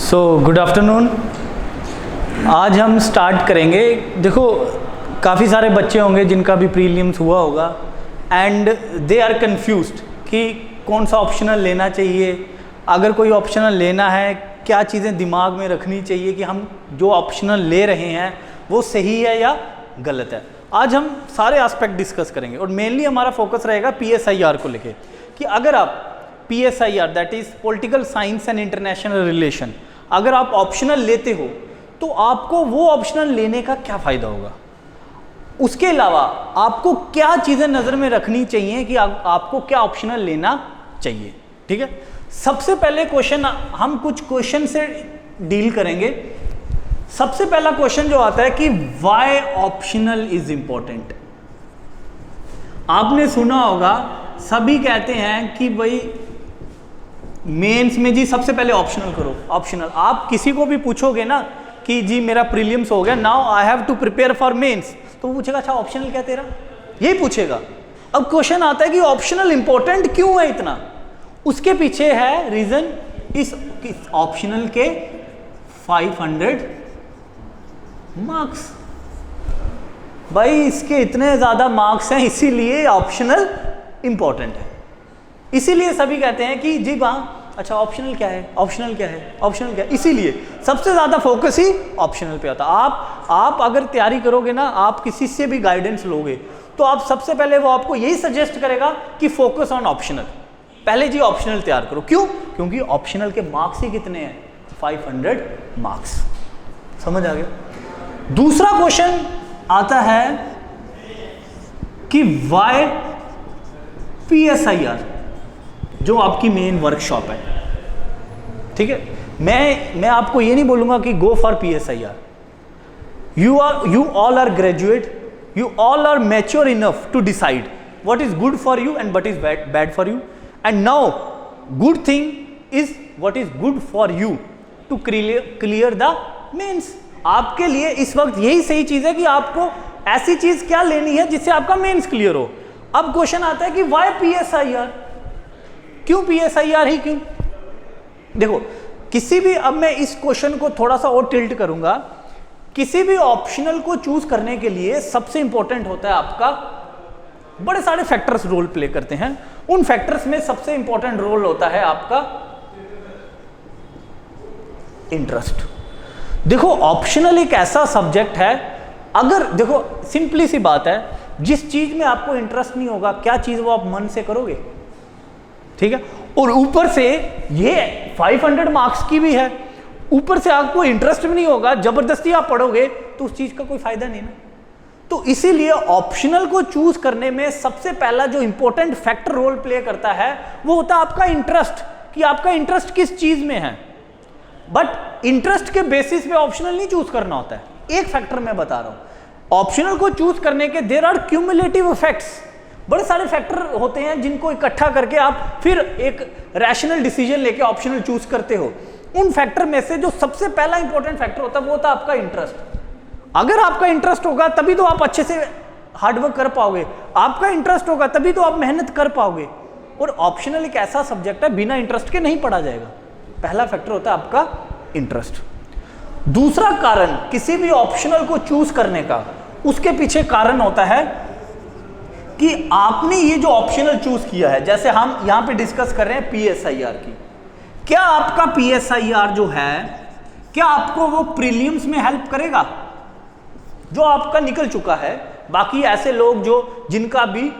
So good afternoon. आज हम start करेंगे। देखो, काफ़ी सारे बच्चे होंगे जिनका भी प्रीलिम्स हुआ होगा एंड दे आर कन्फ्यूज्ड कि कौन सा ऑप्शनल लेना चाहिए। अगर कोई ऑप्शनल लेना है, क्या चीज़ें दिमाग में रखनी चाहिए कि हम जो ऑप्शनल ले रहे हैं वो सही है या गलत है। आज हम सारे एस्पेक्ट डिस्कस करेंगे और मेनली हमारा फोकस रहेगा PSIR को लेके कि अगर आप PSIR that is political science and international relation अगर आप ऑप्शनल लेते हो तो आपको वो ऑप्शनल लेने का क्या फ़ायदा होगा। उसके अलावा आपको क्या चीज़ें नज़र में रखनी चाहिए कि आपको क्या ऑप्शनल लेना चाहिए। ठीक है, सबसे पहले क्वेश्चन हम कुछ क्वेश्चन से डील करेंगे। सबसे पहला क्वेश्चन जो आता है कि व्हाई ऑप्शनल इज इंपॉर्टेंट। आपने सुना होगा, सभी कहते हैं कि भाई मेंस में जी सबसे पहले ऑप्शनल करो। ऑप्शनल आप किसी को भी पूछोगे ना कि जी मेरा प्रीलिम्स हो गया, now I have to prepare for mains, तो वो पूछेगा अच्छा ऑप्शनल क्या तेरा, यही पूछेगा। अब क्वेश्चन आता है कि ऑप्शनल इंपॉर्टेंट क्यों है इतना। उसके पीछे है रीजन, इस ऑप्शनल के 500 मार्क्स। भाई इसके इतने ज्यादा मार्क्स हैं, इसीलिए ऑप्शनल इंपॉर्टेंट है। इसीलिए सभी कहते हैं कि जी वहाँ अच्छा ऑप्शनल क्या है, ऑप्शनल क्या है, ऑप्शनल क्या है। इसीलिए सबसे ज़्यादा फोकस ही ऑप्शनल पे होता है। आप अगर तैयारी करोगे ना, आप किसी से भी गाइडेंस लोगे तो आप सबसे पहले वो आपको यही सजेस्ट करेगा कि फोकस ऑन ऑप्शनल। पहले जी ऑप्शनल तैयार करो। क्यों? क्योंकि ऑप्शनल के मार्क्स ही कितने हैं, 500 मार्क्स। समझ आ गया। दूसरा क्वेश्चन आता है कि व्हाई PSIR जो आपकी मेन वर्कशॉप है। ठीक है, मैं आपको ये नहीं बोलूंगा कि go for PSIR। You all are graduate, you all are mature enough to decide what is good for you and what is bad for you. And now good thing is what is good for you to clear the mains. आपके लिए इस वक्त यही सही चीज है कि आपको ऐसी चीज क्या लेनी है जिससे आपका मेंस क्लियर हो। अब क्वेश्चन आता है कि व्हाई PSIR, क्यों PSIR ही क्यों। देखो किसी भी, अब मैं इस क्वेश्चन को थोड़ा सा और टिल्ट करूंगा। किसी भी ऑप्शनल को चूज करने के लिए सबसे इंपॉर्टेंट होता है आपका, बड़े सारे फैक्टर्स रोल प्ले करते हैं। उन फैक्टर्स में सबसे इंपॉर्टेंट रोल होता है आपका इंटरेस्ट। देखो ऑप्शनल एक ऐसा सब्जेक्ट है, अगर देखो सिंपली सी बात है, जिस चीज में आपको इंटरेस्ट नहीं होगा, क्या चीज वो आप मन से करोगे। ठीक है, और ऊपर से ये 500 मार्क्स की भी है, ऊपर से आपको इंटरेस्ट भी नहीं होगा, जबरदस्ती आप पढ़ोगे तो उस चीज का कोई फायदा नहीं ना। तो इसीलिए ऑप्शनल को चूज करने में सबसे पहला जो इंपॉर्टेंट फैक्टर रोल प्ले करता है वो होता है आपका इंटरेस्ट, कि आपका इंटरेस्ट किस चीज में है। बट इंटरेस्ट के बेसिस पे ऑप्शनल नहीं चूज करना होता है। एक फैक्टर मैं बता रहा हूं, ऑप्शनल को चूज करने के देयर आर क्यूमुलेटिव इफेक्ट्स। बड़े सारे फैक्टर होते हैं जिनको इकट्ठा करके आप फिर एक रैशनल डिसीजन लेके ऑप्शनल चूज करते हो। उन फैक्टर में से जो सबसे पहला इंपॉर्टेंट फैक्टर होता है वो होता है आपका इंटरेस्ट। अगर आपका इंटरेस्ट होगा तभी तो आप अच्छे से हार्डवर्क कर पाओगे, आपका इंटरेस्ट होगा तभी तो आप मेहनत कर पाओगे। और ऑप्शनल एक ऐसा सब्जेक्ट है बिना इंटरेस्ट के नहीं पढ़ा जाएगा। पहला फैक्टर होता है आपका इंटरेस्ट। दूसरा कारण किसी भी ऑप्शनल को चूज करने का, उसके पीछे कारण होता है कि आपने ये जो ऑप्शनल चूज किया है, जैसे हम यहां पे डिस्कस कर रहे हैं PSIR की, क्या आपका PSIR जो है क्या आपको वो प्रीलिम्स में हेल्प करेगा जो आपका निकल चुका है। बाकी ऐसे लोग जिनका भी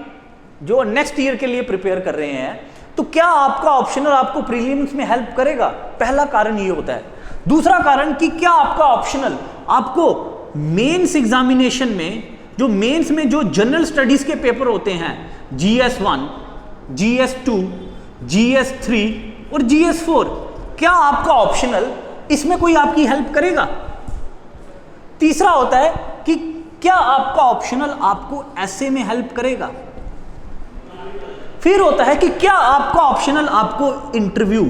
जो नेक्स्ट ईयर के लिए प्रिपेयर कर रहे हैं, तो क्या आपका ऑप्शनल आपको प्रीलिम्स में हेल्प करेगा। पहला कारण ये होता है। दूसरा कारण कि क्या आपका ऑप्शनल आपको मेंस एग्जामिनेशन में, जो मेंस में जो जनरल स्टडीज के पेपर होते हैं, GS1, GS2, GS3 और GS4, क्या आपका ऑप्शनल इसमें कोई आपकी हेल्प करेगा। तीसरा होता है कि क्या आपका ऑप्शनल आपको ऐसे में हेल्प करेगा। फिर होता है कि क्या आपका ऑप्शनल आपको इंटरव्यू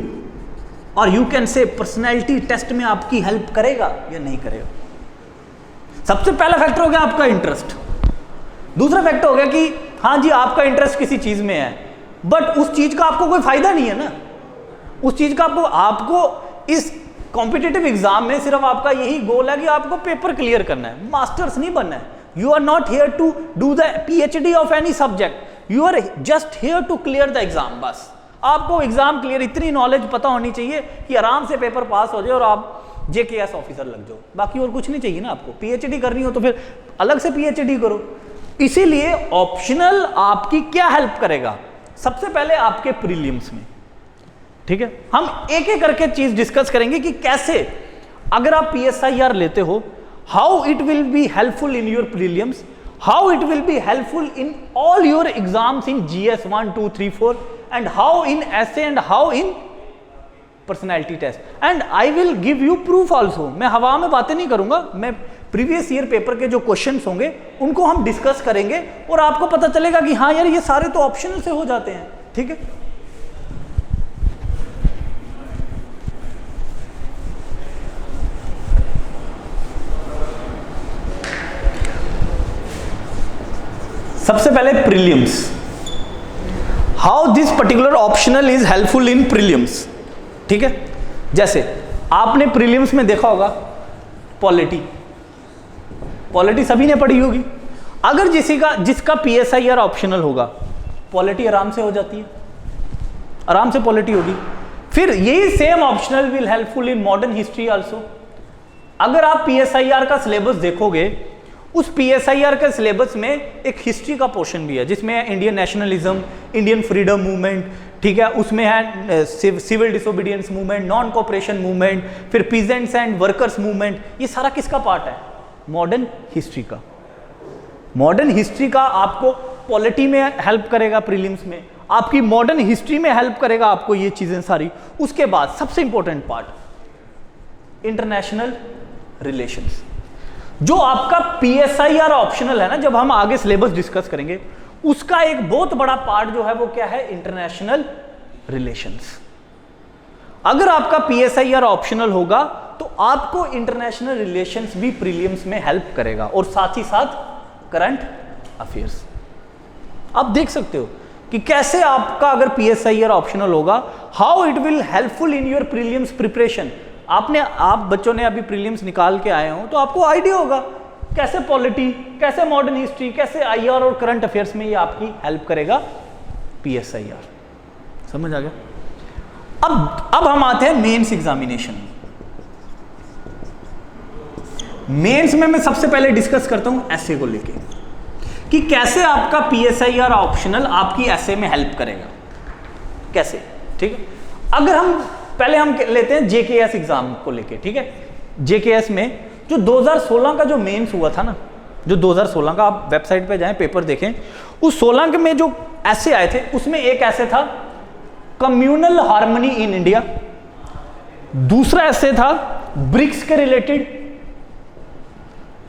और you can say personality test में आपकी हेल्प करेगा या नहीं करेगा। सबसे पहला फैक्टर हो गया आपका इंटरेस्ट। दूसरा फैक्टर हो गया कि हाँ जी आपका इंटरेस्ट किसी चीज में है, बट उस चीज का आपको कोई फायदा नहीं है ना, उस चीज का आपको इस कॉम्पिटिटिव एग्जाम में सिर्फ आपका यही गोल है कि आपको पेपर क्लियर करना है, मास्टर्स नहीं बनना है। You are not here to do the PhD of any subject, you are just here to clear the exam. बस आपको एग्जाम क्लियर, इतनी नॉलेज पता होनी चाहिए कि आराम से पेपर पास हो जाए और आप JKS ऑफिसर लग जाओ। बाकी और कुछ नहीं चाहिए ना आपको। PhD करनी हो तो फिर अलग से PhD करो। इसीलिए ऑप्शनल आपकी क्या हेल्प करेगा, सबसे पहले आपके प्रीलिम्स में, ठीक है। हम एक एक करके चीज डिस्कस करेंगे कि कैसे अगर आप PSIR लेते हो, how it will be helpful in your prelims, how it will be helpful in all your exams in GS 1 2 3 4 and how in essay and how in personality test and I will give you proof also. मैं हवा में बातें नहीं करूंगा, मैं previous year paper के जो questions होंगे उनको हम डिस्कस करेंगे और आपको पता चलेगा कि हाँ यार ये सारे तो ऑप्शनल से हो जाते हैं, ठीक है। सबसे पहले prelims, how this particular optional is helpful in prelims, ठीक है। जैसे आपने प्रीलिम्स में देखा होगा पॉलिटी सभी ने पढ़ी होगी। अगर जिसका PSIR ऑप्शनल होगा, पॉलिटी आराम से हो जाती है, आराम से पॉलिटी होगी। फिर यही same optional will helpful in modern history also. अगर आप PSIR का सिलेबस देखोगे, उस PSIR के सिलेबस में एक हिस्ट्री का पोर्शन भी है जिसमें Indian nationalism, Indian freedom movement, ठीक है, उसमें है civil disobedience movement, non cooperation movement, फिर पीजेंट्स एंड वर्कर्स मूवमेंट। ये सारा किसका पार्ट है, मॉडर्न हिस्ट्री का। मॉडर्न हिस्ट्री का आपको पॉलिटी में हेल्प करेगा, प्रीलिम्स में आपकी मॉडर्न हिस्ट्री में हेल्प करेगा आपको ये चीजें सारी। उसके बाद सबसे इंपॉर्टेंट पार्ट, इंटरनेशनल रिलेशंस, जो आपका PSIR ऑप्शनल है ना, जब हम आगे सिलेबस डिस्कस करेंगे, उसका एक बहुत बड़ा पार्ट जो है वो क्या है, इंटरनेशनल रिलेशंस। अगर आपका PSIR ऑप्शनल होगा तो आपको इंटरनेशनल रिलेशंस भी प्रीलिम्स में हेल्प करेगा और साथ ही साथ करंट अफेयर्स। आप देख सकते हो कि कैसे आपका अगर PSIR ऑप्शनल होगा, how it will helpful in your prelims preparation. आप बच्चों ने अभी प्रीलिम्स निकाल के आए हो तो आपको आइडिया होगा कैसे पॉलिटी, कैसे मॉडर्न हिस्ट्री, कैसे IR और करंट अफेयर्स में ये आपकी हेल्प करेगा PSIR। समझ आ गया। अब हम आते हैं मेंस एग्जामिनेशन। मेंस में मैं सबसे पहले डिस्कस करता हूं ऐसे को लेके कि कैसे आपका PSIR ऑप्शनल आपकी ऐसे में हेल्प करेगा, कैसे, ठीक है। अगर हम लेते हैं JKS एग्जाम को लेके, ठीक है। JKS में जो 2016 का जो मेंस हुआ था ना, जो 2016 का, आप वेबसाइट पे जाएं, पेपर देखें, उस 16 के में जो ऐसे आए थे उसमें एक ऐसे था कम्युनल हार्मनी इन इंडिया, दूसरा ऐसे था ब्रिक्स के रिलेटेड,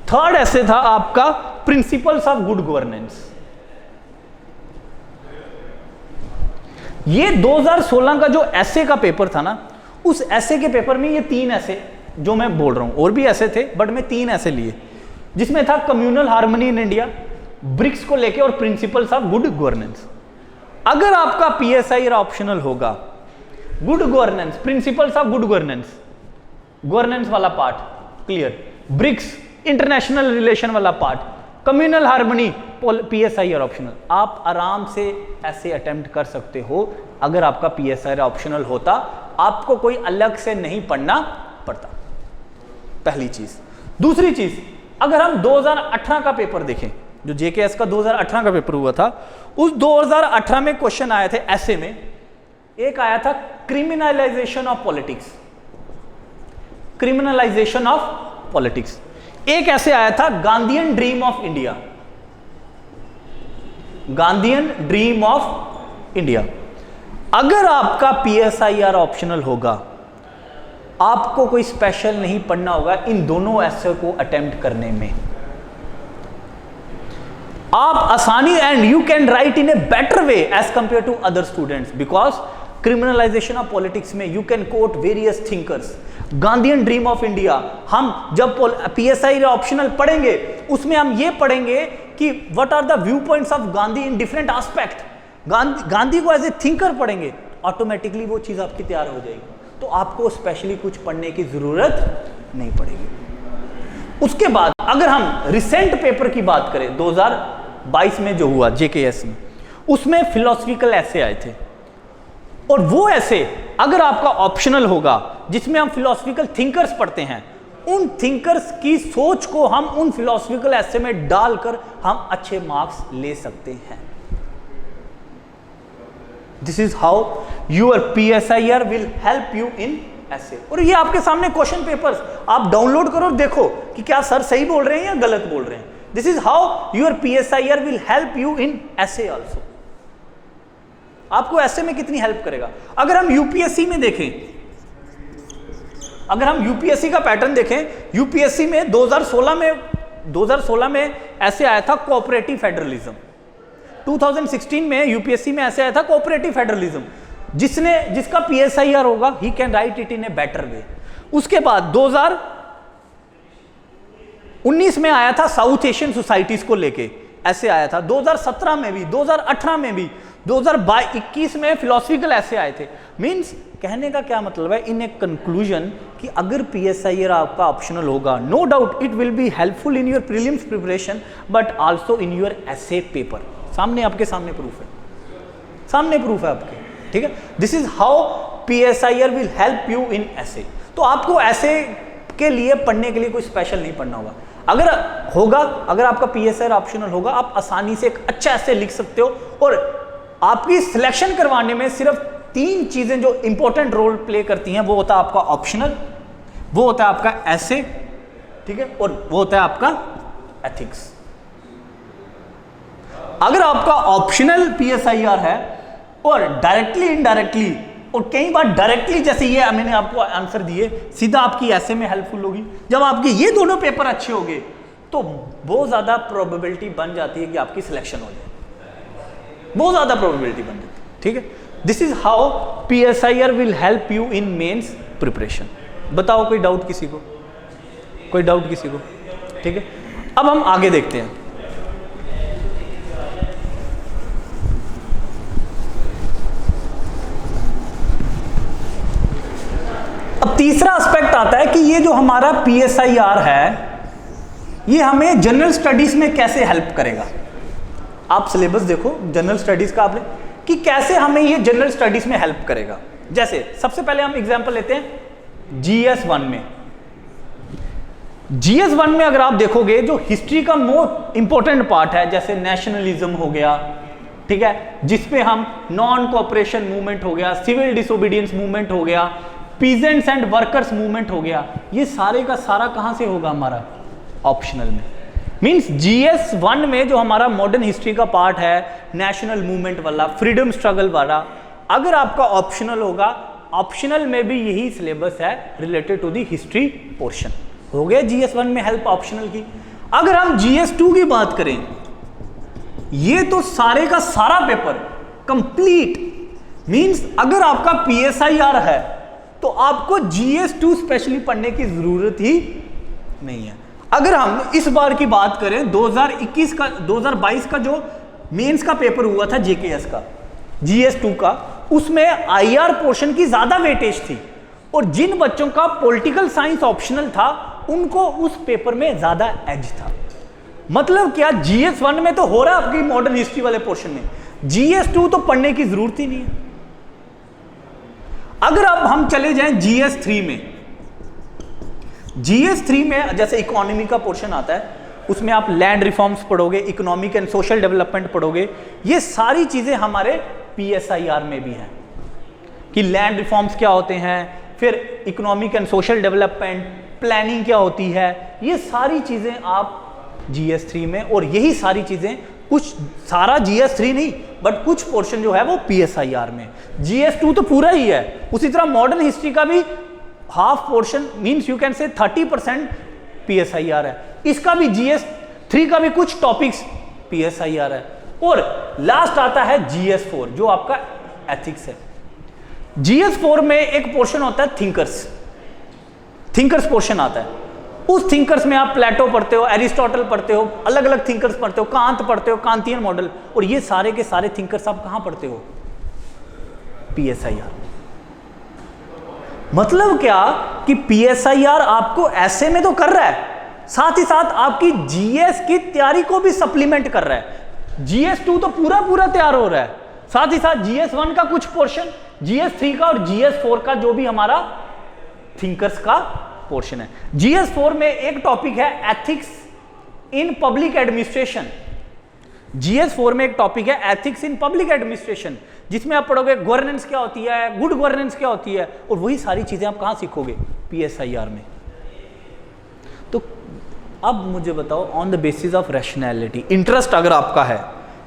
थर्ड ऐसे था आपका प्रिंसिपल्स ऑफ गुड गवर्नेंस। ये 2016 का जो ऐसे का पेपर था ना, उस ऐसे के पेपर में ये 3 ऐसे जो मैं बोल रहा हूं, और भी ऐसे थे बट मैं 3 ऐसे लिए, जिसमें था communal harmony in India, BRICS को लेके और प्रिंसिपल्स ऑफ गुड गवर्नेंस। अगर आपका PSIR ऑप्शनल होगा, good governance, principles of good governance, governance वाला part clear, BRICS international relation वाला part, communal harmony PSIR optional, आप आराम से ऐसे अटेम्प्ट कर सकते हो। अगर आपका PSIR ऑप्शनल होता, आपको कोई अलग से नहीं पढ़ना पड़ता, पहली चीज। दूसरी चीज, अगर हम 2018 का पेपर देखें, जो JKS का 2018 का पेपर हुआ था, उस 2018 में क्वेश्चन आए थे ऐसे में, एक आया था criminalisation of politics, criminalisation of politics. एक ऐसे आया था Gandhian dream of India, Gandhian dream of India. अगर आपका PSIR ऑप्शनल होगा, आपको कोई स्पेशल नहीं पढ़ना होगा इन दोनों ऐसे को अटेम्प्ट करने में। आप आसानी and you can write in a better way as compare to other students, because criminalization of politics में you can quote various thinkers. Gandhian dream of India, हम जब PSIR ऑप्शनल पढ़ेंगे उसमें हम ये पढ़ेंगे कि what are the view points of Gandhi in different aspect. Gandhi को एज ए थिंकर पढ़ेंगे, ऑटोमेटिकली वो चीज आपकी तैयार हो जाएगी। तो आपको स्पेशली कुछ पढ़ने की जरूरत नहीं पड़ेगी। उसके बाद अगर हम रिसेंट पेपर की बात करें 2022 में जो हुआ JKS में, उसमें फिलोसफिकल ऐसे आए थे, और वो ऐसे अगर आपका ऑप्शनल होगा जिसमें हम फिलोसफिकल थिंकर्स पढ़ते हैं, उन थिंकर्स की सोच को हम उन फिलोसफिकल ऐसे में डालकर हम अच्छे मार्क्स ले सकते हैं। This is how your PSIR will help you इन ऐसे। और ये आपके सामने क्वेश्चन पेपर्स आप डाउनलोड करो और देखो कि क्या सर सही बोल रहे हैं या गलत बोल रहे हैं। This is how your PSIR will help you इन ऐसे ऑल्सो। आपको ऐसे में कितनी हेल्प करेगा। अगर हम यूपीएससी में देखें, अगर हम यूपीएससी का पैटर्न देखें, यूपीएससी में 2016 में ऐसे आया था कोऑपरेटिव फेडरलिज्म। 2016 में यूपीएससी में ऐसे आया था कोऑपरेटिव फेडरलिज्म, जिसका PSIR होगा ही can write it in a better वे। उसके बाद 2019 में आया था साउथ एशियन सोसाइटीज को लेके, ऐसे आया था। 2017 में भी, 2018 में भी, 2021 में फिलोसफिकल ऐसे आए थे। मींस कहने का क्या मतलब है इन ए कंक्लूजन कि अगर PSIR आपका ऑप्शनल होगा, no doubt it will be helpful in your prelims preparation but also in your essay paper. सामने आपके सामने प्रूफ है, सामने प्रूफ है आपके, ठीक है। This is how PSIR will help you इन ऐसे। तो आपको ऐसे के लिए पढ़ने के लिए कोई स्पेशल नहीं पढ़ना होगा। अगर होगा, अगर आपका PSIR ऑप्शनल होगा, आप आसानी से एक अच्छा ऐसे लिख सकते हो। और आपकी सिलेक्शन करवाने में सिर्फ 3 चीजें जो इंपॉर्टेंट रोल प्ले करती हैं, वो होता है आपका ऑप्शनल, वो होता है आपका ऐसे, ठीक है, और वो होता है आपका एथिक्स। अगर आपका ऑप्शनल PSIR है और डायरेक्टली इनडायरेक्टली, और कई बार डायरेक्टली, जैसे ये मैंने आपको आंसर दिए, सीधा आपकी ऐसे में हेल्पफुल होगी। जब आपके ये दोनों पेपर अच्छे होंगे तो बहुत ज्यादा प्रोबेबिलिटी बन जाती है कि आपकी सिलेक्शन हो जाए, बहुत ज्यादा प्रोबेबिलिटी बन जाती है, ठीक है। This is how PSIR will help you in mains preparation. बताओ कोई डाउट किसी को, कोई डाउट किसी को, ठीक है। अब हम आगे देखते हैं। अब तीसरा एस्पेक्ट आता है कि ये जो हमारा PSIR है, ये हमें जनरल स्टडीज में कैसे हेल्प करेगा। आप सिलेबस देखो जनरल स्टडीज का आपने, कि कैसे हमें ये जनरल स्टडीज में हेल्प करेगा। जैसे सबसे पहले हम एग्जांपल लेते हैं GS1 में। GS1 में अगर आप देखोगे, जो हिस्ट्री का मोस्ट इंपॉर्टेंट पार्ट है, जैसे नेशनलिज्म हो गया, ठीक है, जिसपे हम नॉन कोऑपरेशन मूवमेंट हो गया, सिविल डिसोबीडियंस मूवमेंट हो गया, पीजेंट्स एंड वर्कर्स मूवमेंट हो गया, ये सारे का सारा कहां से होगा, हमारा ऑप्शनल में। मींस GS1 में जो हमारा मॉडर्न हिस्ट्री का पार्ट है, नेशनल मूवमेंट वाला, फ्रीडम स्ट्रगल वाला, अगर आपका ऑप्शनल होगा, ऑप्शनल में भी यही सिलेबस है related to the history portion. हो गया GS1 में हेल्प ऑप्शनल की। अगर हम GS2 की बात करें, ये तो सारे का सारा पेपर कंप्लीट, मींस अगर आपका PSIR है तो आपको GS2 स्पेशली पढ़ने की जरूरत ही नहीं है। अगर हम इस बार की बात करें, 2022 का जो मेंस का पेपर हुआ था JKS का, GS2 का, उसमें IR पोर्शन की ज्यादा वेटेज थी, और जिन बच्चों का पॉलिटिकल साइंस ऑप्शनल था उनको उस पेपर में ज्यादा एज था। मतलब क्या, GS1 में तो हो रहा है आपकी मॉडर्न हिस्ट्री वाले पोर्शन में, GS2 तो पढ़ने की जरूरत ही नहीं है। अगर अब हम चले जाएं GS3 में, GS3 में जैसे इकोनॉमी का पोर्शन आता है, उसमें आप लैंड रिफॉर्म्स पढ़ोगे, इकोनॉमिक एंड सोशल डेवलपमेंट पढ़ोगे। ये सारी चीजें हमारे PSIR में भी हैं कि लैंड रिफॉर्म्स क्या होते हैं, फिर economic and social development, planning क्या होती है, ये सारी चीजें आप GS3 में, और यही सारी चीजें, कुछ सारा GS3 नहीं बट कुछ पोर्शन जो है वो PSIR में। GS2 तो पूरा ही है। उसी तरह मॉडर्न हिस्ट्री का भी half portion, means you can से 30% PSIR है। इसका भी GS3 का भी कुछ टॉपिक्स PSIR है। और लास्ट आता है GS4 जो आपका एथिक्स है। GS4 में एक पोर्शन होता है थिंकर्स पोर्शन आता है। उस थिंकर्स में आप प्लेटो पढ़ते हो, एरिस्टोटल पढ़ते हो, अलग अलग थिंकर्स पढ़ते हो, कांत पढ़ते हो, कांतियन मॉडल, और ये सारे के सारे थिंकर्स आप कहां पढ़ते हो? PSIR। मतलब क्या कि PSIR आपको ऐसे में तो कर रहा है, साथ ही साथ आपकी GS की तैयारी को भी सप्लीमेंट कर रहा है। GS2 तो पूरा पूरा तैयार हो रहा है, साथ ही साथ GS1 का कुछ पोर्शन, GS3 का और GS4 का जो भी हमारा थिंकर्स का पोर्शन है। GS4 में एक टॉपिक है ethics in public administration. GS4 में एक टॉपिक है एथिक्स इन पब्लिक एडमिनिस्ट्रेशन, जिसमें आप पढ़ोगे गवर्नेंस क्या होती है, गुड गवर्नेंस क्या होती है, और वही सारी चीजें आप कहां सीखोगे? PSIR में। तो अब मुझे बताओ, on the basis of rationality, interest अगर आपका है,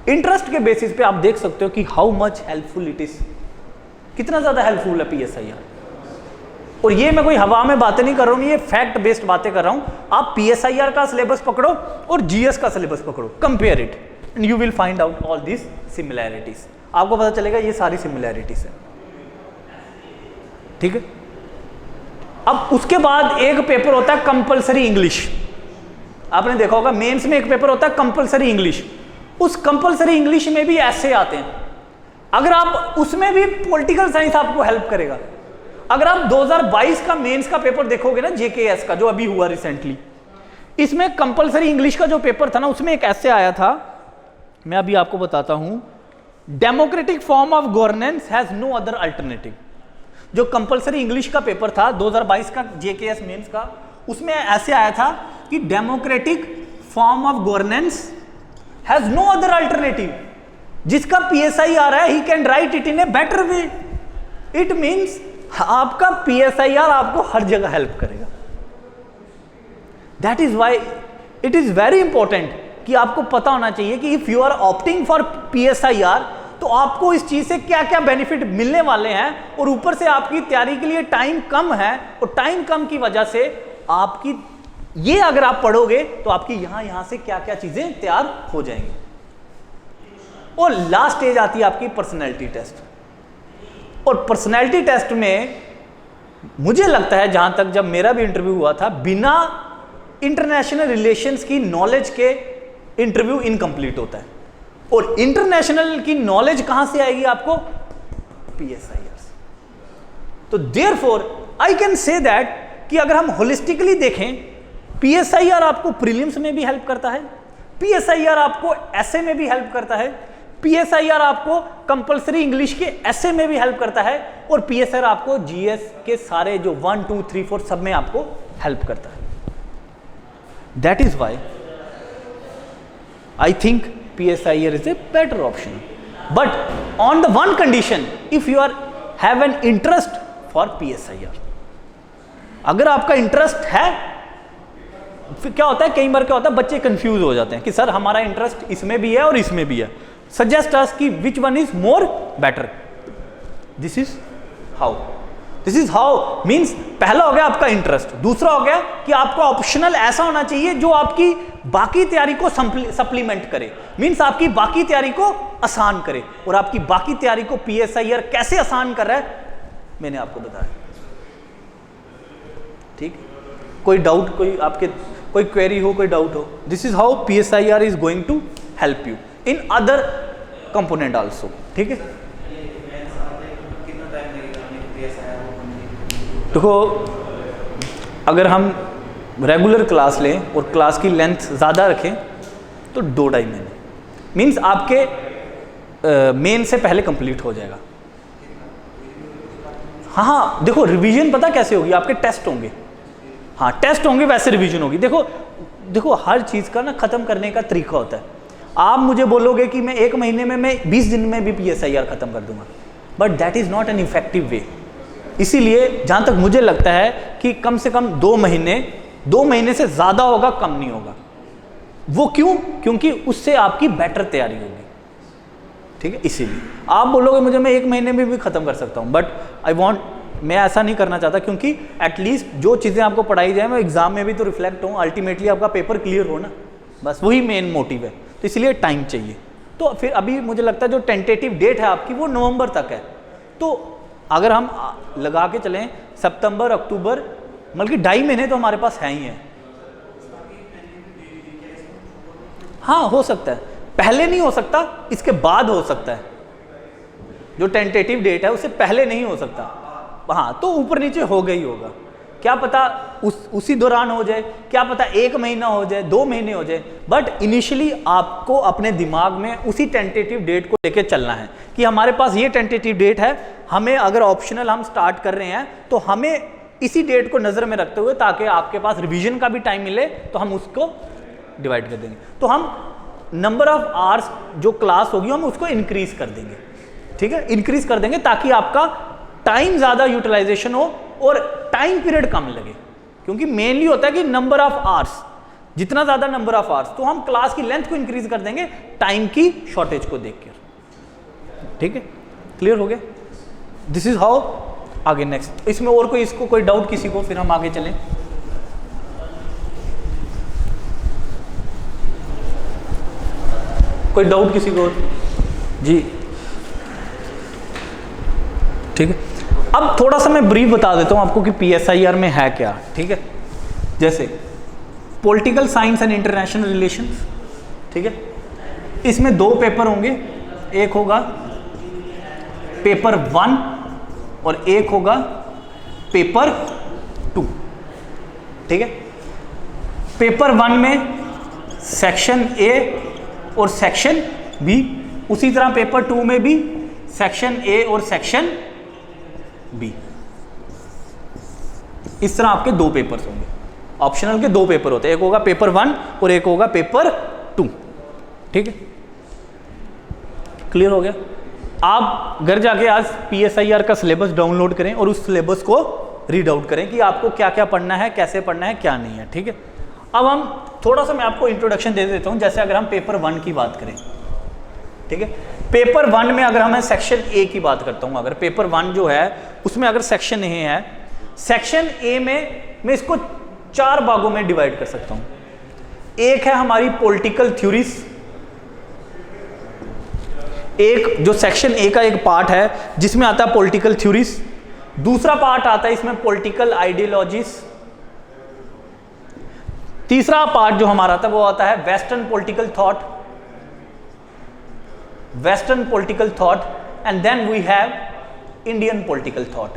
इंटरेस्ट के बेसिस पे आप देख सकते हो कि how much helpful it is, कितना ज्यादा हेल्पफुल है PSIR। और ये मैं कोई हवा में बातें नहीं कर रहा हूं, ये फैक्ट बेस्ड बातें कर रहा हूं। आप PSIR का सिलेबस पकड़ो और GS का सिलेबस पकड़ो, compare it and you will find out all this similarities. आपको पता चलेगा ये सारी सिमिलैरिटीज है, ठीक है। अब उसके बाद एक पेपर होता है कंपलसरी इंग्लिश। आपने देखा होगा मेंस में एक पेपर होता है कंपलसरी इंग्लिश। उस कंपलसरी इंग्लिश में भी ऐसे आते हैं। अगर आप उसमें भी पॉलिटिकल साइंस आपको हेल्प करेगा। अगर आप 2022 का मेंस का पेपर देखोगे ना, JKS का जो अभी हुआ रिसेंटली, इसमें कंपलसरी इंग्लिश का जो पेपर था ना, उसमें एक ऐसे आया था, मैं अभी आपको बताता हूं, democratic form of governance has no other alternative. जो कंपलसरी इंग्लिश का पेपर था 2022 का JKS मेंस का, उसमें ऐसे आया था कि democratic form of governance has no other alternative. जिसका PSIR है, he can write it in a better way. It means आपका PSIR आपको हर जगह हेल्प करेगा। That is why it is very important कि आपको पता होना चाहिए कि if you are opting for PSIR तो आपको इस चीज से क्या क्या बेनिफिट मिलने वाले हैं, और ऊपर से आपकी तैयारी के लिए टाइम कम है, और टाइम कम की वजह से आपकी ये अगर आप पढ़ोगे तो आपकी यहां से क्या क्या चीजें तैयार हो जाएंगी। और लास्ट स्टेज आती है आपकी पर्सनैलिटी टेस्ट। और पर्सनैलिटी टेस्ट में मुझे लगता है, जहां तक जब मेरा भी इंटरव्यू हुआ था, बिना इंटरनेशनल रिलेशंस की नॉलेज के इंटरव्यू इनकम्प्लीट होता है। और इंटरनेशनल की नॉलेज कहां से आएगी आपको? PSIR। तो therefore I can say that कि अगर हम होलिस्टिकली देखें, PSIR आपको प्रीलिम्स में भी हेल्प करता है, PSIR आपको ऐसे में भी हेल्प करता है, PSIR आपको कंपलसरी इंग्लिश के ऐसे में भी हेल्प करता है, और PSIR आपको GS के सारे जो 1, 2, 3, 4 सब में आपको हेल्प करता है। That is why I think PSIR is a better option, but on the one condition, if you are have an interest for PSIR। अगर आपका इंटरेस्ट है, फिर क्या होता है, कई बार क्या होता है, बच्चे कंफ्यूज हो जाते हैं कि सर हमारा इंटरेस्ट इसमें भी है और इसमें भी है, सजेस्ट अस कि which one is more better. This is how means पहला हो गया आपका इंटरेस्ट, दूसरा हो गया कि आपका ऑप्शनल ऐसा होना चाहिए जो आपकी बाकी तैयारी को सप्लीमेंट करे, मीन्स आपकी बाकी तैयारी को आसान करे। और आपकी बाकी तैयारी को PSIR कैसे आसान कर रहा है मैंने आपको बताया, ठीक। कोई डाउट, कोई आपके कोई क्वेरी हो, कोई डाउट हो, this is how PSIR is going to help you in other component also, ठीक है। देखो, अगर हम रेगुलर क्लास लें और क्लास की लेंथ ज़्यादा रखें तो 2-2.5 महीने, मीन्स आपके मेन से पहले कंप्लीट हो जाएगा। हाँ, देखो रिवीजन पता कैसे होगी, आपके टेस्ट होंगे, हाँ टेस्ट होंगे वैसे रिवीजन होगी। देखो हर चीज़ का ना ख़त्म करने का तरीका होता है। आप मुझे बोलोगे कि मैं 1 महीने में, मैं 20 दिन में भी PSIR ख़त्म कर दूंगा, but that is not an effective way. इसीलिए जहाँ तक मुझे लगता है कि कम से कम 2 महीने से ज़्यादा होगा, कम नहीं होगा। वो क्यों? क्योंकि उससे आपकी बेटर तैयारी होगी, ठीक है। इसीलिए आप बोलोगे मुझे मैं 1 महीने में भी ख़त्म कर सकता हूँ, बट मैं ऐसा नहीं करना चाहता, क्योंकि एटलीस्ट जो चीज़ें आपको पढ़ाई जाए वो एग्जाम में भी तो रिफ्लेक्ट हो, अल्टीमेटली आपका पेपर क्लियर हो ना, बस वही मेन मोटिव है। तो इसलिए टाइम चाहिए। तो फिर अभी मुझे लगता है जो टेंटेटिव डेट है आपकी वो नवंबर तक है। तो अगर हम लगा के चलें सितंबर, अक्टूबर, बल्कि 2.5 महीने तो हमारे पास है ही है। हाँ हो सकता है, पहले नहीं हो सकता, इसके बाद हो सकता है। जो टेंटेटिव डेट है उससे पहले नहीं हो सकता, हाँ, तो ऊपर नीचे होगा ही होगा, क्या पता उसी दौरान हो जाए, क्या पता 1 महीना हो जाए, 2 महीने हो जाए, बट इनिशियली आपको अपने दिमाग में उसी टेंटेटिव डेट को लेके चलना है कि हमारे पास ये टेंटेटिव डेट है, हमें अगर ऑप्शनल हम स्टार्ट कर रहे हैं तो हमें इसी डेट को नज़र में रखते हुए, ताकि आपके पास रिवीजन का भी टाइम मिले, तो हम उसको डिवाइड कर देंगे। तो हम नंबर ऑफ आवर्स जो क्लास होगी हम उसको इंक्रीज कर देंगे, ठीक है, इंक्रीज कर देंगे ताकि आपका टाइम ज़्यादा यूटिलाइजेशन हो और टाइम पीरियड कम लगे, क्योंकि मेनली होता है कि नंबर ऑफ आवर्स, जितना ज़्यादा नंबर ऑफ आवर्स, तो हम क्लास की लेंथ को इंक्रीज कर देंगे टाइम की शॉर्टेज को देखकर। ठीक है, क्लियर हो गया? This is how. आगे नेक्स्ट, इसमें और कोई, इसको कोई डाउट किसी को, फिर हम आगे चलें। कोई डाउट किसी को? जी ठीक है, अब थोड़ा सा मैं ब्रीफ बता देता हूं आपको कि PSIR में है क्या। ठीक है, जैसे political science and international relations, ठीक है, इसमें 2 पेपर होंगे, एक होगा पेपर 1 और एक होगा पेपर 2। ठीक है, पेपर 1 में सेक्शन A और सेक्शन B, उसी तरह पेपर 2 में भी सेक्शन A और सेक्शन B। इस तरह आपके 2 पेपर्स होंगे, ऑप्शनल के 2 पेपर होते हैं, एक होगा पेपर 1 और एक होगा पेपर 2। ठीक है, क्लियर हो गया? आप घर जाके आज PSIR का सिलेबस डाउनलोड करें और उस सिलेबस को रीड आउट करें कि आपको क्या क्या पढ़ना है, कैसे पढ़ना है, क्या नहीं है। ठीक है, अब हम थोड़ा सा मैं आपको इंट्रोडक्शन दे देता हूं। जैसे अगर हम पेपर 1 की बात करें, ठीक है, पेपर 1 में अगर हमें सेक्शन A की बात करता हूं, अगर पेपर 1 जो है उसमें अगर सेक्शन A है, सेक्शन A में मैं इसको 4 भागों में डिवाइड कर सकता हूं। एक है हमारी पॉलिटिकल थ्योरीज, एक जो सेक्शन A का एक पार्ट है जिसमें आता है पॉलिटिकल थ्योरीज, दूसरा पार्ट आता है इसमें पॉलिटिकल आइडियोलॉजीज, तीसरा पार्ट जो हमारा आता है वो आता है western political thought, western political thought, and then we have Indian political thought.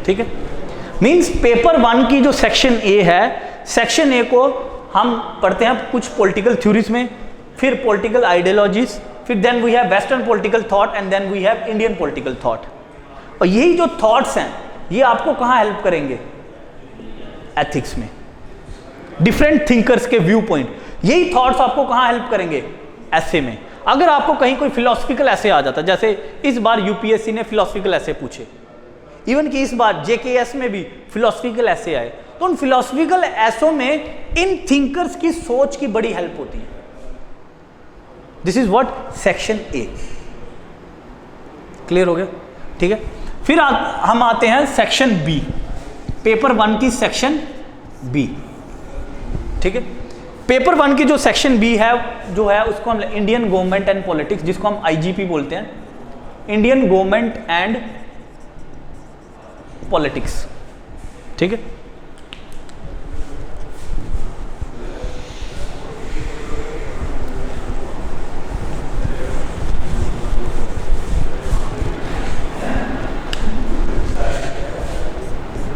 ठीक है, मींस पेपर 1 की जो सेक्शन A है, सेक्शन A को हम पढ़ते हैं कुछ पॉलिटिकल थ्योरीज में, फिर पॉलिटिकल आइडियोलॉजीज, फिर then we have western political thought and then we have Indian political thought. और यही जो थॉट्स हैं ये आपको कहां हेल्प करेंगे? एथिक्स में, डिफरेंट थिंकर्स के व्यू पॉइंट, यही थॉट्स आपको कहां हेल्प करेंगे? ऐसे में। अगर आपको कहीं कोई फिलोसफिकल ऐसे आ जाता, जैसे इस बार UPSC ने फिलोसफिकल ऐसे पूछे, इवन कि इस बार JKS में भी फिलोसफिकल ऐसे आए, तो उन फिलोसफिकल ऐसों में इन थिंकर्स की सोच की बड़ी हेल्प होती है। This is what section A। Clear हो गया? ठीक है, फिर हम आते हैं सेक्शन B, पेपर 1 की सेक्शन B। ठीक है, पेपर 1 की जो सेक्शन B है जो है उसको हम इंडियन गवर्नमेंट एंड पॉलिटिक्स, जिसको हम IGP बोलते हैं, इंडियन गवर्नमेंट एंड पॉलिटिक्स। ठीक है,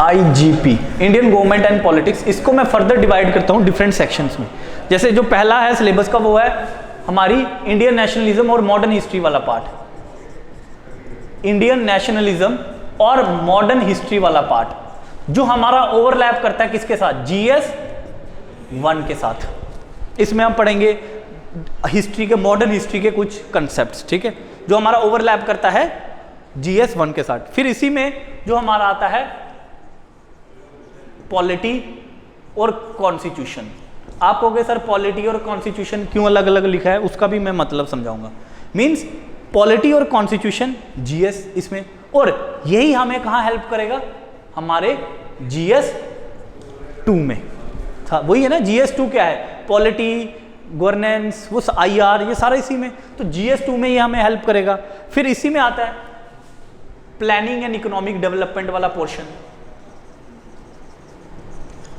IGP, Indian government and politics, इसको मैं फर्दर डिवाइड करता हूं डिफरेंट सेक्शंस में। जैसे जो पहला है सिलेबस का वो है हमारी इंडियन नेशनलिज्म और मॉडर्न हिस्ट्री वाला पार्ट, इंडियन नेशनलिज्म और मॉडर्न हिस्ट्री वाला पार्ट, जो हमारा ओवरलैप करता है किसके साथ? GS 1 के साथ। इसमें हम पढ़ेंगे हिस्ट्री के, मॉडर्न हिस्ट्री के कुछ कंसेप्ट्स, ठीक है, जो हमारा ओवरलैप करता है GS 1 के साथ। फिर इसी में जो हमारा आता है पॉलिटी और कॉन्स्टिट्यूशन। आप कहोगे सर पॉलिटी और कॉन्स्टिट्यूशन क्यों अलग अलग लिखा है, उसका भी मैं मतलब समझाऊंगा। मींस पॉलिटी और कॉन्स्टिट्यूशन GS इसमें, और यही हमें कहां हेल्प करेगा? हमारे GS 2 में था, वही है ना। GS 2 क्या है? पॉलिटी, गवर्नेंस, वो IR, ये सारा इसी में, तो GS 2 में ये हमें हेल्प करेगा। फिर इसी में आता है प्लानिंग एंड इकोनॉमिक डेवलपमेंट वाला portion,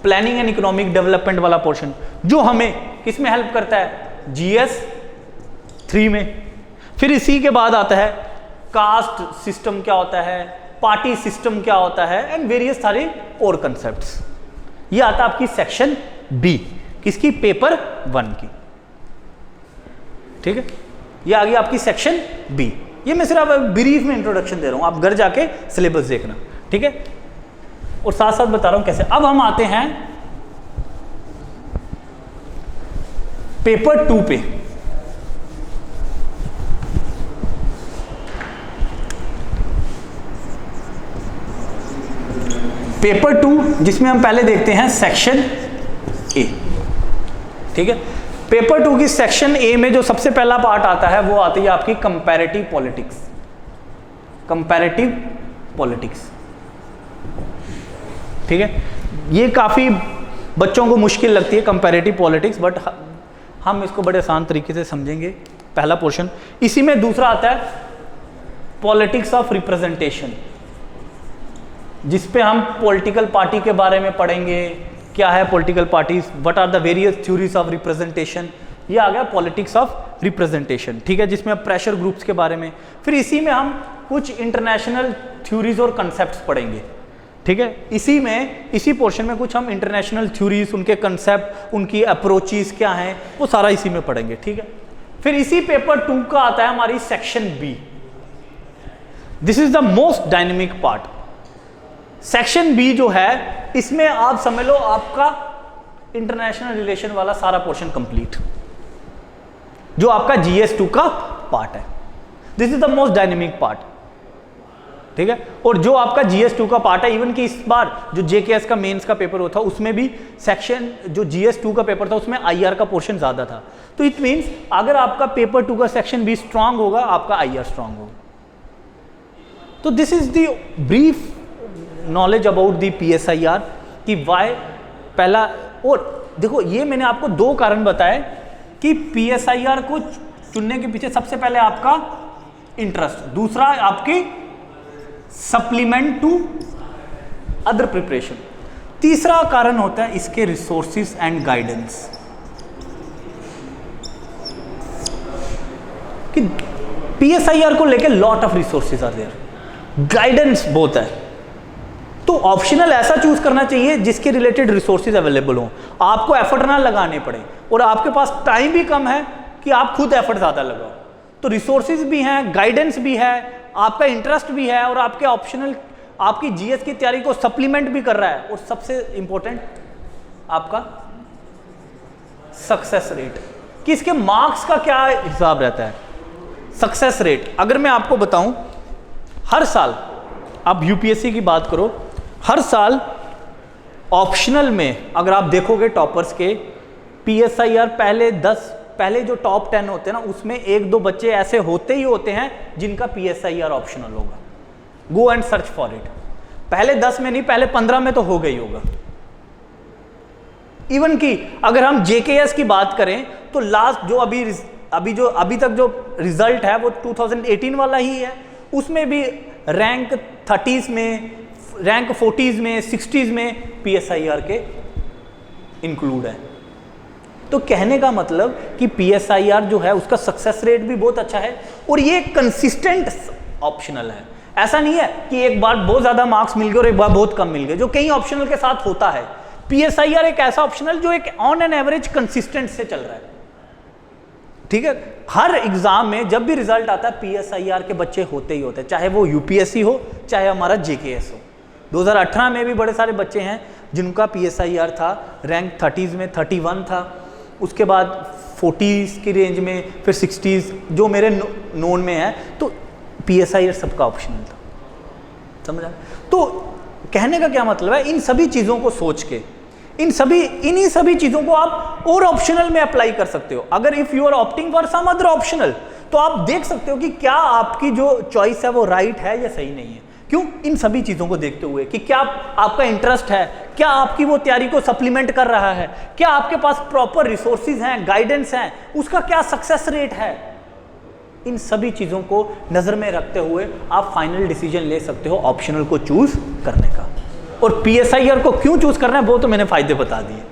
planning and economic development वाला पोर्शन, जो हमें किस में हेल्प करता है? GS 3 में। फिर इसी के बाद आता है कास्ट सिस्टम क्या होता है, पार्टी सिस्टम क्या होता है, एंड वेरियस सारे और कंसेप्ट्स। ये आता है आपकी सेक्शन बी, किसकी, पेपर 1 की। ठीक है, ये आ गई आपकी सेक्शन बी। ये मैं सिर्फ ब्रीफ में इंट्रोडक्शन दे रहा हूं, आप घर जाके सिलेबस देखना। ठीक है, और साथ साथ बता रहा हूं कैसे। अब हम आते हैं पेपर 2 पे। पेपर 2 जिसमें हम पहले देखते हैं सेक्शन ए। ठीक है, पेपर 2 की सेक्शन ए में जो सबसे पहला पार्ट आता है वो आती है आपकी कंपैरेटिव पॉलिटिक्स। कंपैरेटिव पॉलिटिक्स, ठीक है, ये काफी बच्चों को मुश्किल लगती है कंपैरेटिव पॉलिटिक्स, बट हम इसको बड़े आसान तरीके से समझेंगे। पहला पोर्शन इसी में। दूसरा आता है पॉलिटिक्स ऑफ रिप्रेजेंटेशन, जिस पे हम पॉलिटिकल पार्टी के बारे में पढ़ेंगे, क्या है political parties, what are the various theories of representation. ये आ गया पॉलिटिक्स ऑफ रिप्रेजेंटेशन। ठीक है, जिसमें अब प्रेशर ग्रुप्स के बारे में, फिर इसी में हम कुछ इंटरनेशनल थ्योरीज और कंसेप्ट्स पढ़ेंगे। ठीक है, इसी पोर्शन में कुछ हम इंटरनेशनल थ्योरीज, उनके कंसेप्ट, उनकी अप्रोचेस क्या हैं, वो सारा इसी में पढ़ेंगे। ठीक है, फिर इसी पेपर 2 का आता है हमारी section B. This is the most dynamic part. Section B जो है, इसमें आप समझ लो आपका इंटरनेशनल रिलेशन वाला सारा पोर्शन कंप्लीट, जो आपका GS2 का पार्ट है। This is the most dynamic part. ठीक है, और जो आपका GS2 का पार्ट है, इवन कि इस बार जो JKS का मेंस का पेपर होता उसमें भी सेक्शन जो GS2 का पेपर था उसमें IR का पोर्शन ज्यादा था। तो इट मींस अगर आपका पेपर 2 का सेक्शन बी स्ट्रांग होगा, आपका IR स्ट्रांग होगा। तो this is the brief knowledge about the PSIR कि वाई पहला। और देखो, ये मैंने आपको 2 कारण बताए कि PSIR को चुनने के पीछे सबसे पहले आपका इंटरेस्ट, दूसरा आपकी सप्लीमेंट टू अदर प्रिपरेशन, तीसरा कारण होता है इसके रिसोर्सेज एंड गाइडेंस। कि PSIR को लेके lot of resources are there, guidance बहुत है। तो ऑप्शनल ऐसा चूज करना चाहिए जिसके रिलेटेड रिसोर्सेज अवेलेबल हो, आपको एफर्ट ना लगाने पड़े, और आपके पास टाइम भी कम है कि आप खुद एफर्ट ज्यादा लगाओ। तो रिसोर्सेज भी हैं, गाइडेंस भी है, आपका इंटरेस्ट भी है, और आपके ऑप्शनल आपकी GS की तैयारी को सप्लीमेंट भी कर रहा है, और सबसे इंपॉर्टेंट आपका सक्सेस रेट, कि इसके मार्क्स का क्या हिसाब रहता है। सक्सेस रेट अगर मैं आपको बताऊं, हर साल आप UPSC की बात करो, हर साल ऑप्शनल में अगर आप देखोगे टॉपर्स के PSIR पहले जो टॉप 10 होते हैं ना, उसमें 1-2 बच्चे ऐसे होते ही होते हैं जिनका PSIR ऑप्शनल होगा। Go and search for it. पहले 10 में नहीं, पहले 15 में तो हो गई होगा। इवन कि अगर हम JKS की बात करें तो लास्ट जो अभी तक जो रिजल्ट है वो 2018 वाला ही है, उसमें भी रैंक 30s में, रैंक 40s में, 60s में PSIR के इंक्लूड है। तो कहने का मतलब कि PSIR जो है उसका सक्सेस रेट भी बहुत अच्छा है, और ये कंसिस्टेंट ऑप्शनल है। ऐसा नहीं है कि एक बार बहुत ज्यादा मार्क्स मिल गए और एक बार बहुत कम मिल गए, जो कई ऑप्शनल के साथ होता है। PSIR एक ऐसा ऑप्शनल जो एक ऑन एन एवरेज कंसिस्टेंट से चल रहा है। ठीक है, हर एग्जाम में जब भी रिजल्ट आता है PSIR के बच्चे होते ही होते हैं, चाहे वो UPSC हो चाहे हमारा JKS हो। 2018 में भी बड़े सारे बच्चे हैं जिनका PSIR था, रैंक 30s में 31 था, उसके बाद 40s की रेंज में, फिर 60s, जो मेरे नोन में है। तो PSIR सबका ऑप्शनल था, समझा। तो कहने का क्या मतलब है, इन सभी चीज़ों को सोच के इन्हीं सभी चीज़ों को आप और ऑप्शनल में अप्लाई कर सकते हो। अगर if you are opting for some other optional, तो आप देख सकते हो कि क्या आपकी जो चॉइस है वो राइट है या सही नहीं है। क्यों? इन सभी चीज़ों को देखते हुए कि क्या आपका इंटरेस्ट है, क्या आपकी वो तैयारी को सप्लीमेंट कर रहा है, क्या आपके पास प्रॉपर रिसोर्सेज हैं, गाइडेंस हैं, उसका क्या सक्सेस रेट है। इन सभी चीज़ों को नज़र में रखते हुए आप फाइनल डिसीजन ले सकते हो ऑप्शनल को चूज करने का। और PSIR को क्यों चूज करना है वो तो मैंने फायदे बता दिए।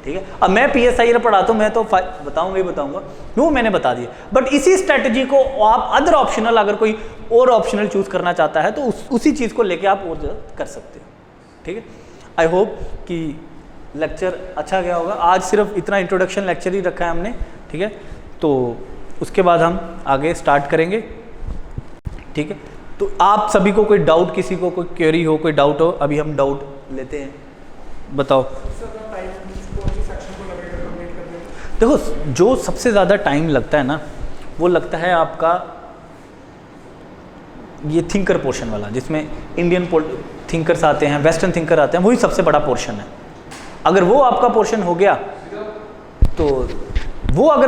ठीक है। अब मैं PSI पढ़ाता हूँ, मैं तो बताऊंगा ही बताऊंगा, वो मैंने बता दिया। बट इसी स्ट्रेटजी को आप अदर ऑप्शनल, अगर कोई और ऑप्शनल चूज करना चाहता है तो उसी चीज़ को लेके आप और कर सकते हो, ठीक है। आई होप कि लेक्चर अच्छा गया होगा। आज सिर्फ इतना इंट्रोडक्शन लेक्चर ही रखा है हमने, ठीक है। तो उसके बाद हम आगे स्टार्ट करेंगे, ठीक है। तो आप सभी को कोई डाउट, किसी को कोई क्वेरी हो, कोई डाउट हो, अभी हम डाउट लेते हैं, बताओ। देखो जो सबसे ज़्यादा टाइम लगता है ना, वो लगता है आपका ये थिंकर पोर्शन वाला, जिसमें इंडियन थिंकर्स आते हैं, वेस्टर्न थिंकर आते हैं, वही सबसे बड़ा पोर्शन है। अगर वो आपका पोर्शन हो गया तो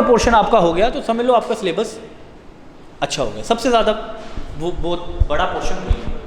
पोर्शन आपका हो गया तो समझ लो आपका सिलेबस अच्छा हो गया। सबसे ज़्यादा वो बहुत बड़ा पोर्शन नहीं है।